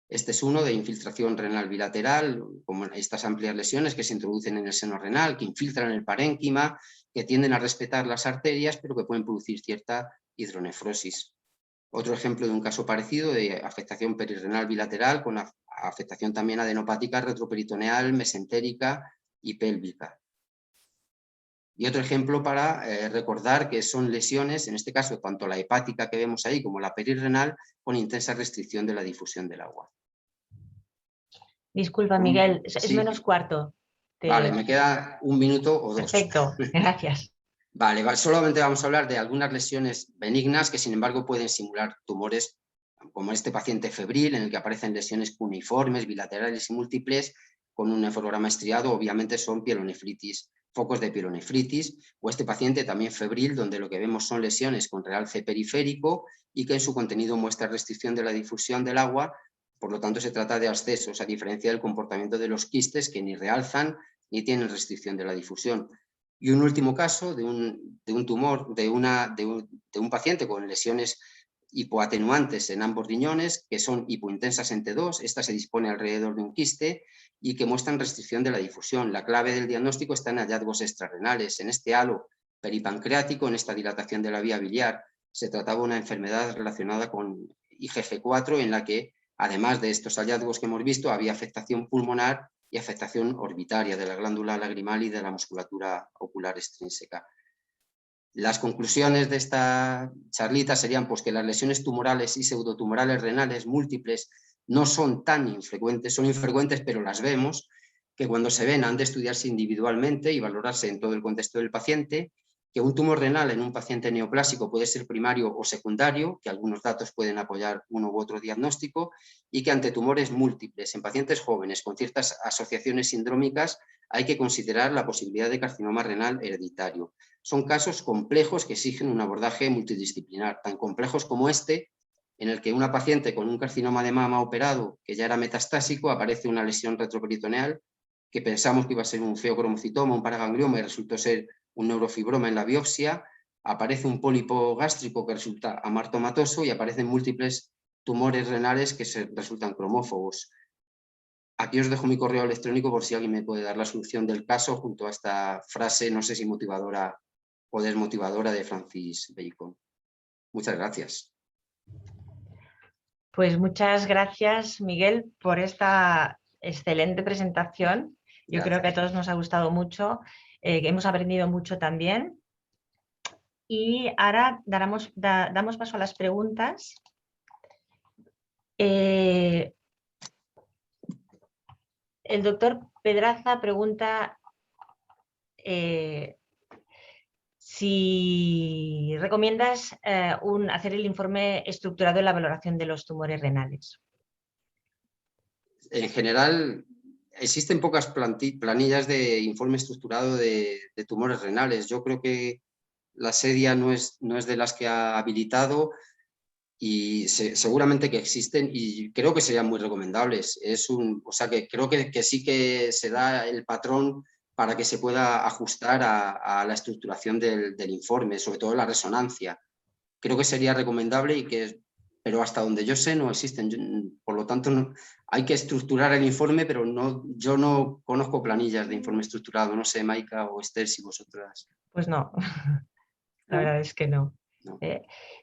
Este es uno de infiltración renal bilateral, como estas amplias lesiones que se introducen en el seno renal, que infiltran el parénquima, que tienden a respetar las arterias, pero que pueden producir cierta hidronefrosis. Otro ejemplo de un caso parecido de afectación perirrenal bilateral con afectación también adenopática, retroperitoneal, mesentérica y pélvica. Y otro ejemplo para recordar que son lesiones, en este caso tanto la hepática que vemos ahí como la perirrenal, con intensa restricción de la difusión del agua. Disculpa, Miguel, es Sí. menos cuarto. Vale, me queda 1 minuto o 2. Perfecto, gracias. Vale, solamente vamos a hablar de algunas lesiones benignas que sin embargo pueden simular tumores, como este paciente febril en el que aparecen lesiones cuneiformes, bilaterales y múltiples con un nefrograma estriado. Obviamente son pielonefritis, focos de pielonefritis, o este paciente también febril donde lo que vemos son lesiones con realce periférico y que en su contenido muestra restricción de la difusión del agua. Por lo tanto se trata de abscesos, a diferencia del comportamiento de los quistes que ni realzan ni tienen restricción de la difusión. Y un último caso de un tumor, de un paciente con lesiones hipoatenuantes en ambos riñones, que son hipointensas en T2, esta se dispone alrededor de un quiste y que muestran restricción de la difusión. La clave del diagnóstico está en hallazgos extrarrenales. En este halo peripancreático, en esta dilatación de la vía biliar, se trataba de una enfermedad relacionada con IgG4 en la que, además de estos hallazgos que hemos visto, había afectación pulmonar y afectación orbitaria de la glándula lagrimal y de la musculatura ocular extrínseca. Las conclusiones de esta charlita serían pues, que las lesiones tumorales y pseudotumorales renales múltiples no son tan infrecuentes, son infrecuentes pero las vemos, que cuando se ven han de estudiarse individualmente y valorarse en todo el contexto del paciente, que un tumor renal en un paciente neoplásico puede ser primario o secundario, que algunos datos pueden apoyar uno u otro diagnóstico, y que ante tumores múltiples en pacientes jóvenes con ciertas asociaciones sindrómicas hay que considerar la posibilidad de carcinoma renal hereditario. Son casos complejos que exigen un abordaje multidisciplinar, tan complejos como este, en el que una paciente con un carcinoma de mama operado que ya era metastásico aparece una lesión retroperitoneal que pensamos que iba a ser un feocromocitoma, un paraganglioma, y resultó ser un neurofibroma en la biopsia, aparece un pólipo gástrico que resulta amartomatoso y aparecen múltiples tumores renales que resultan cromófobos. Aquí os dejo mi correo electrónico por si alguien me puede dar la solución del caso junto a esta frase, no sé si motivadora o desmotivadora, de Francis Bacon. Muchas gracias. Pues muchas gracias, Miguel, por esta excelente presentación. Yo Gracias. creo que a todos nos ha gustado mucho, que hemos aprendido mucho también. Y ahora damos paso a las preguntas. El doctor Pedraza pregunta si recomiendas hacer el informe estructurado en la valoración de los tumores renales. En general, existen pocas planillas de informe estructurado de tumores renales. Yo creo que la SEDIA no es de las que ha habilitado, y seguramente que existen y creo que serían muy recomendables. O sea que creo que sí que se da el patrón para que se pueda ajustar a la estructuración del informe, sobre todo la resonancia. Creo que sería recomendable, pero hasta donde yo sé no existen. Por lo tanto, hay que estructurar el informe, pero yo no conozco planillas de informe estructurado. No sé, Maika o Esther, si vosotras. Pues no, la verdad es que no. No.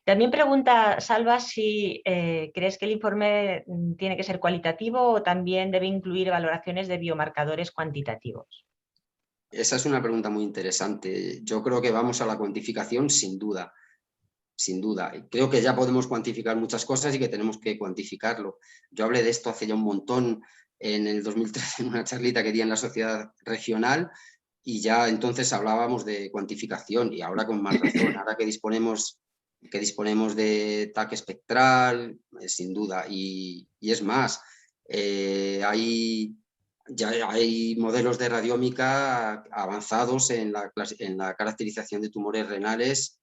También pregunta Salva si crees que el informe tiene que ser cualitativo o también debe incluir valoraciones de biomarcadores cuantitativos. Esa es una pregunta muy interesante. Yo creo que vamos a la cuantificación sin duda. Sin duda. Creo que ya podemos cuantificar muchas cosas y que tenemos que cuantificarlo. Yo hablé de esto hace ya un montón en el 2013 en una charlita que di en la Sociedad Regional, y ya entonces hablábamos de cuantificación, y ahora con más razón. Ahora que disponemos de TAC espectral, sin duda. Y es más, ya hay modelos de radiómica avanzados en la caracterización de tumores renales,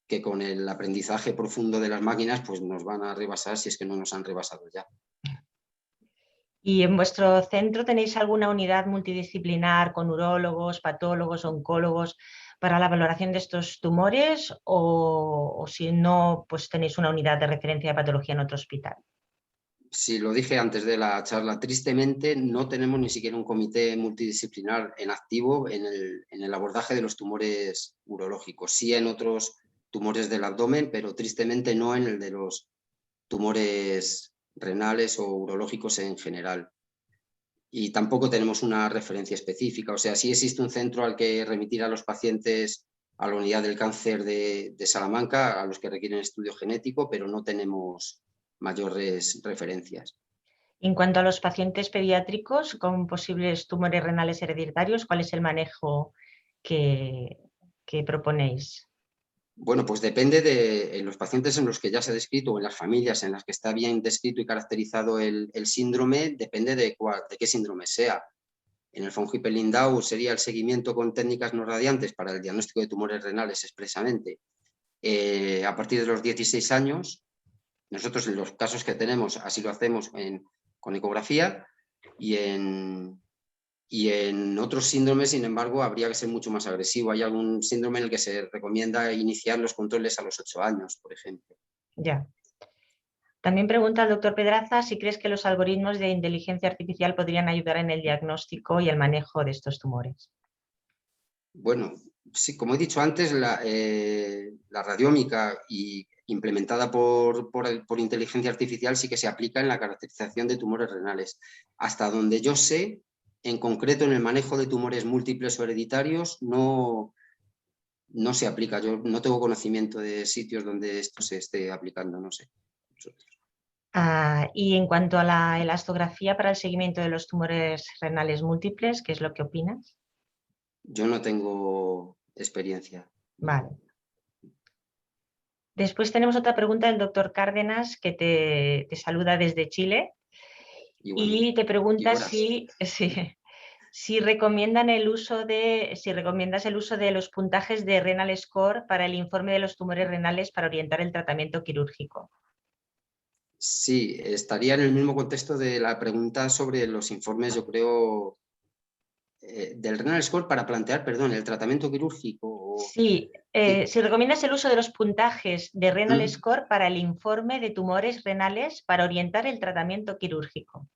que con el aprendizaje profundo de las máquinas pues nos van a rebasar, si es que no nos han rebasado ya. ¿Y en vuestro centro tenéis alguna unidad multidisciplinar con urólogos, patólogos, oncólogos para la valoración de estos tumores, o si no, pues tenéis una unidad de referencia de patología en otro hospital? Sí, lo dije antes de la charla, tristemente no tenemos ni siquiera un comité multidisciplinar en activo en el abordaje de los tumores urológicos. Sí en otros tumores del abdomen, pero tristemente no en el de los tumores renales o urológicos en general. Y tampoco tenemos una referencia específica. O sea, sí existe un centro al que remitir a los pacientes a la unidad del cáncer de Salamanca, a los que requieren estudio genético, pero no tenemos mayores referencias. En cuanto a los pacientes pediátricos con posibles tumores renales hereditarios, ¿cuál es el manejo que proponéis? Bueno, pues depende de los pacientes en los que ya se ha descrito, o en las familias en las que está bien descrito y caracterizado el síndrome, depende de qué síndrome sea. En el von Hippel-Lindau sería el seguimiento con técnicas no radiantes para el diagnóstico de tumores renales expresamente. A partir de los 16 años, nosotros en los casos que tenemos así lo hacemos con ecografía, y en otros síndromes, sin embargo, habría que ser mucho más agresivo. Hay algún síndrome en el que se recomienda iniciar los controles a los 8 años, por ejemplo. Ya. También pregunta el doctor Pedraza si crees que los algoritmos de inteligencia artificial podrían ayudar en el diagnóstico y el manejo de estos tumores. Bueno, sí, como he dicho antes, la radiómica implementada por inteligencia artificial sí que se aplica en la caracterización de tumores renales. Hasta donde yo sé, en concreto en el manejo de tumores múltiples o hereditarios, no se aplica. Yo no tengo conocimiento de sitios donde esto se esté aplicando, no sé. Y en cuanto a la elastografía para el seguimiento de los tumores renales múltiples, ¿qué es lo que opinas? Yo no tengo experiencia. Vale. Después tenemos otra pregunta del doctor Cárdenas que te saluda desde Chile y te pregunta si recomiendas el uso de los puntajes de Renal Score para el informe de los tumores renales para orientar el tratamiento quirúrgico. Sí, estaría en el mismo contexto de la pregunta sobre los informes, yo creo, del Renal Score para plantear, perdón, el tratamiento quirúrgico. Sí, si recomiendas el uso de los puntajes de Renal Score para el informe de tumores renales para orientar el tratamiento quirúrgico.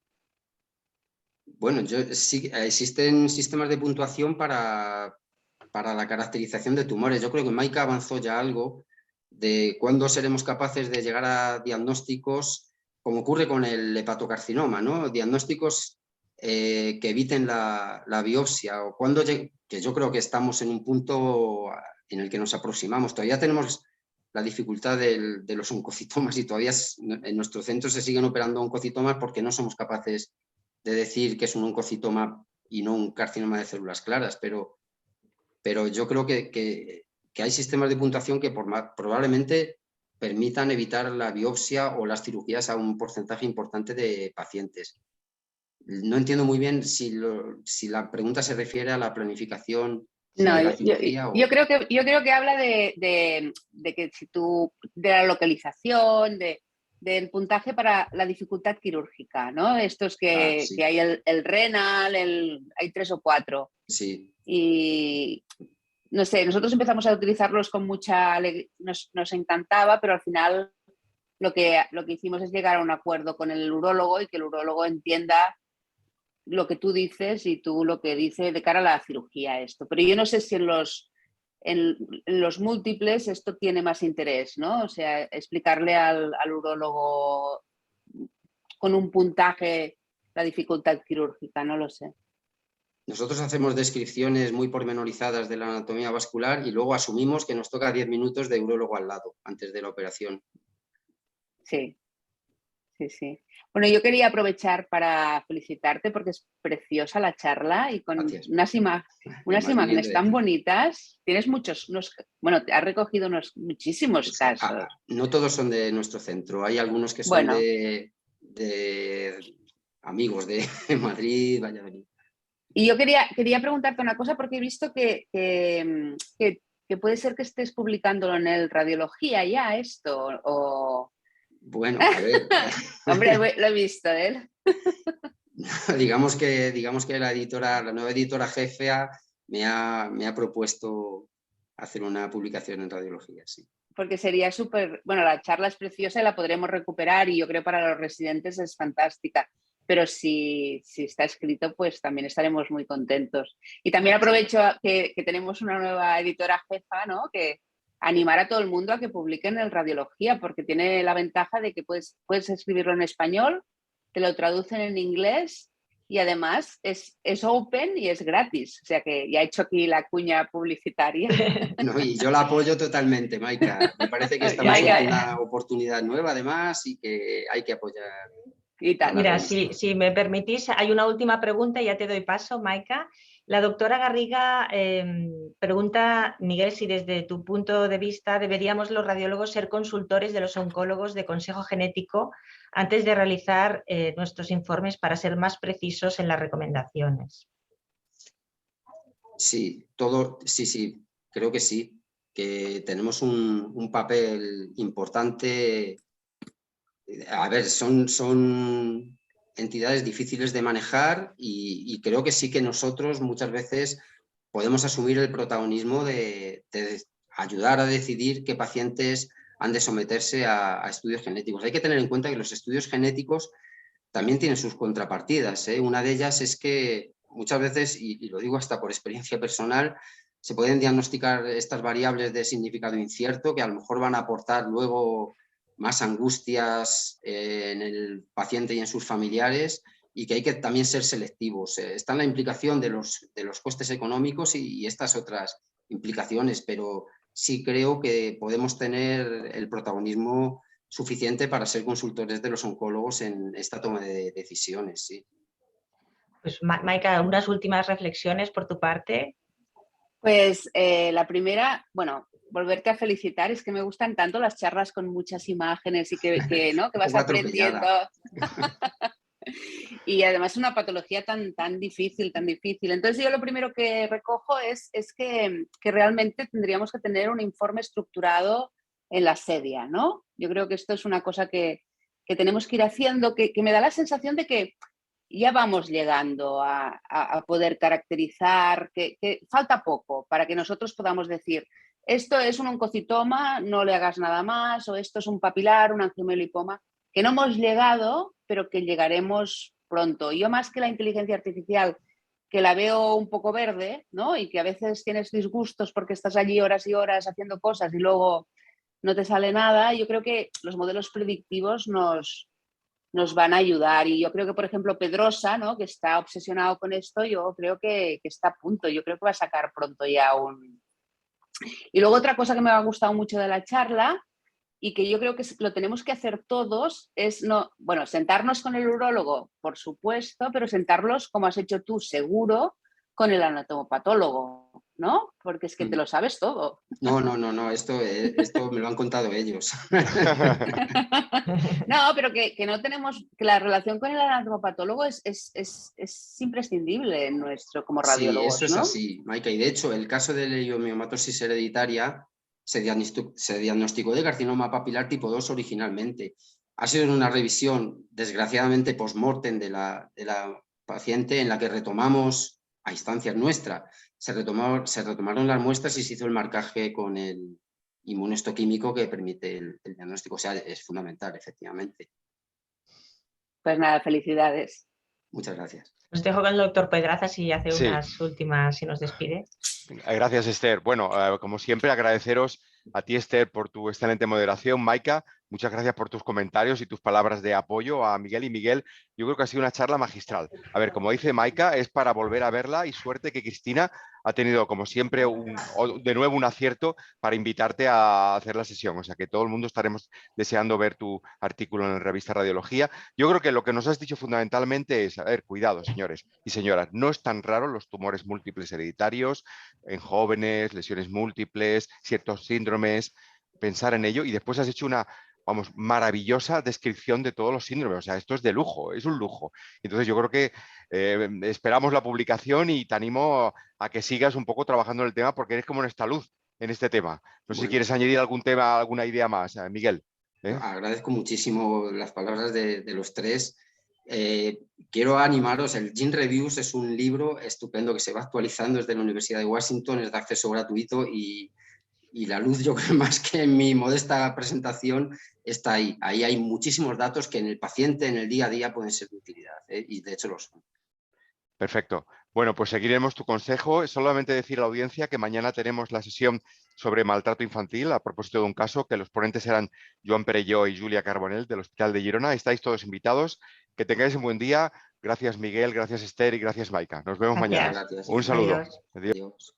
Bueno, sí, existen sistemas de puntuación para la caracterización de tumores. Yo creo que Maika avanzó ya algo de cuándo seremos capaces de llegar a diagnósticos, como ocurre con el hepatocarcinoma, ¿no? Diagnósticos que eviten la biopsia, o cuando que yo creo que estamos en un punto en el que nos aproximamos. Todavía tenemos la dificultad de los oncocitomas y todavía en nuestro centro se siguen operando oncocitomas porque no somos capaces de decir que es un oncocitoma y no un carcinoma de células claras, pero yo creo que hay sistemas de puntuación que probablemente permitan evitar la biopsia o las cirugías a un porcentaje importante de pacientes. No entiendo muy bien si la pregunta se refiere a la planificación de la cirugía yo creo que habla de que si de la localización, del puntaje para la dificultad quirúrgica, ¿no? Estos que hay el renal, hay 3 o 4. Sí. Y no sé, nosotros empezamos a utilizarlos con mucha alegría, nos encantaba, pero al final lo que hicimos es llegar a un acuerdo con el urólogo y que el urólogo entienda lo que tú dices y tú lo que dices de cara a la cirugía esto. Pero yo no sé si en los múltiples esto tiene más interés, ¿no? O sea, explicarle al urólogo con un puntaje la dificultad quirúrgica, no lo sé. Nosotros hacemos descripciones muy pormenorizadas de la anatomía vascular y luego asumimos que nos toca 10 minutos de urólogo al lado antes de la operación. Sí. Bueno, yo quería aprovechar para felicitarte porque es preciosa la charla y con unas imágenes tan bonitas. Tienes has recogido muchísimos casos. No todos son de nuestro centro, hay algunos que son de amigos de Madrid, Valladolid. Y yo quería preguntarte una cosa porque he visto que puede ser que estés publicándolo en el Radiología ya esto o... Bueno, a ver. Hombre, lo he visto, ¿eh? digamos que la nueva editora jefe me ha propuesto hacer una publicación en Radiología, sí. Porque sería súper... Bueno, la charla es preciosa y la podremos recuperar y yo creo para los residentes es fantástica. Pero si está escrito, pues también estaremos muy contentos. Y también aprovecho que tenemos una nueva editora jefa, ¿no? Que animar a todo el mundo a que publiquen en Radiología, porque tiene la ventaja de que puedes escribirlo en español, te lo traducen en inglés y además es open y es gratis. O sea que ya he hecho aquí la cuña publicitaria. No, y yo la apoyo totalmente, Maika. Me parece que estamos en una oportunidad nueva además y que hay que apoyar. Mira, si me permitís, hay una última pregunta y ya te doy paso, Maika. La doctora Garriga pregunta, Miguel, si desde tu punto de vista deberíamos los radiólogos ser consultores de los oncólogos de consejo genético antes de realizar nuestros informes para ser más precisos en las recomendaciones. Sí, creo que sí, que tenemos un papel importante. A ver, son entidades difíciles de manejar y creo que sí que nosotros muchas veces podemos asumir el protagonismo de ayudar a decidir qué pacientes han de someterse a estudios genéticos. Hay que tener en cuenta que los estudios genéticos también tienen sus contrapartidas, ¿eh? Una de ellas es que muchas veces, y lo digo hasta por experiencia personal, se pueden diagnosticar estas variables de significado incierto que a lo mejor van a aportar luego más angustias en el paciente y en sus familiares y que hay que también ser selectivos. Está en la implicación de los costes económicos y estas otras implicaciones, pero sí creo que podemos tener el protagonismo suficiente para ser consultores de los oncólogos en esta toma de decisiones. Sí. Pues Maika, unas últimas reflexiones por tu parte. Pues la primera, bueno, volverte a felicitar, es que me gustan tanto las charlas con muchas imágenes y ¿no? que vas aprendiendo. Y además es una patología tan difícil, tan difícil. Entonces yo lo primero que recojo es que realmente tendríamos que tener un informe estructurado en la sedia, ¿no? Yo creo que esto es una cosa que tenemos que ir haciendo, que me da la sensación de que ya vamos llegando a poder caracterizar, que falta poco para que nosotros podamos decir, esto es un oncocitoma, no le hagas nada más, o esto es un papilar, un angiomiolipoma, que no hemos llegado, pero que llegaremos pronto. Yo más que la inteligencia artificial, que la veo un poco verde, ¿no? Y que a veces tienes disgustos porque estás allí horas y horas haciendo cosas y luego no te sale nada, yo creo que los modelos predictivos nos van a ayudar. Y yo creo que, por ejemplo, Pedrosa, ¿no? Que está obsesionado con esto, yo creo que está a punto. Yo creo que va a sacar pronto ya un... Y luego otra cosa que me ha gustado mucho de la charla y que yo creo que lo tenemos que hacer todos es, sentarnos con el urólogo, por supuesto, pero sentarlos, como has hecho tú, seguro, con el anatomopatólogo, ¿no? Porque es que te lo sabes todo. No, esto me lo han contado ellos. No, pero que no tenemos, que la relación con el anatomopatólogo es imprescindible en nuestro como radiólogos. Sí, eso es ¿no? así, Maika. Y de hecho, el caso de leiomiomatosis hereditaria se diagnosticó de carcinoma papilar tipo 2 originalmente. Ha sido una revisión, desgraciadamente, post-mortem de la paciente en la que retomamos, a instancias nuestras, se retomaron las muestras y se hizo el marcaje con el inmunohistoquímico que permite el diagnóstico. O sea, es fundamental, efectivamente. Pues nada, felicidades. Muchas gracias. Os dejo con el doctor Pedrazas y hace Sí. unas últimas y nos despide. Gracias, Esther. Bueno, como siempre, agradeceros a ti, Esther, por tu excelente moderación. Maika, muchas gracias por tus comentarios y tus palabras de apoyo a Miguel. Y Miguel, yo creo que ha sido una charla magistral. A ver, como dice Maika, es para volver a verla y suerte que Cristina ha tenido, como siempre, de nuevo un acierto para invitarte a hacer la sesión. O sea, que todo el mundo estaremos deseando ver tu artículo en la revista Radiología. Yo creo que lo que nos has dicho fundamentalmente es, a ver, cuidado, señores y señoras, no es tan raro los tumores múltiples hereditarios en jóvenes, lesiones múltiples, ciertos síndromes, pensar en ello. Y después has hecho una, vamos, maravillosa descripción de todos los síndromes. O sea, esto es de lujo, es un lujo. Entonces yo creo que esperamos la publicación y te animo a que sigas un poco trabajando en el tema porque eres como nuestra luz en este tema. No sé si quieres añadir algún tema, alguna idea más, Miguel. Agradezco muchísimo las palabras de los tres. Quiero animaros, el Gene Reviews es un libro estupendo que se va actualizando desde la Universidad de Washington, es de acceso gratuito y la luz, yo creo, más que en mi modesta presentación, está ahí. Ahí hay muchísimos datos que en el paciente, en el día a día, pueden ser de utilidad, y de hecho lo son. Perfecto. Bueno, pues seguiremos tu consejo. Solamente decir a la audiencia que mañana tenemos la sesión sobre maltrato infantil a propósito de un caso, que los ponentes serán Joan Perelló y Julia Carbonell del Hospital de Girona. Estáis todos invitados. Que tengáis un buen día. Gracias, Miguel, gracias, Esther y gracias, Maika. Nos vemos mañana. Gracias. Un saludo. Adiós. Adiós.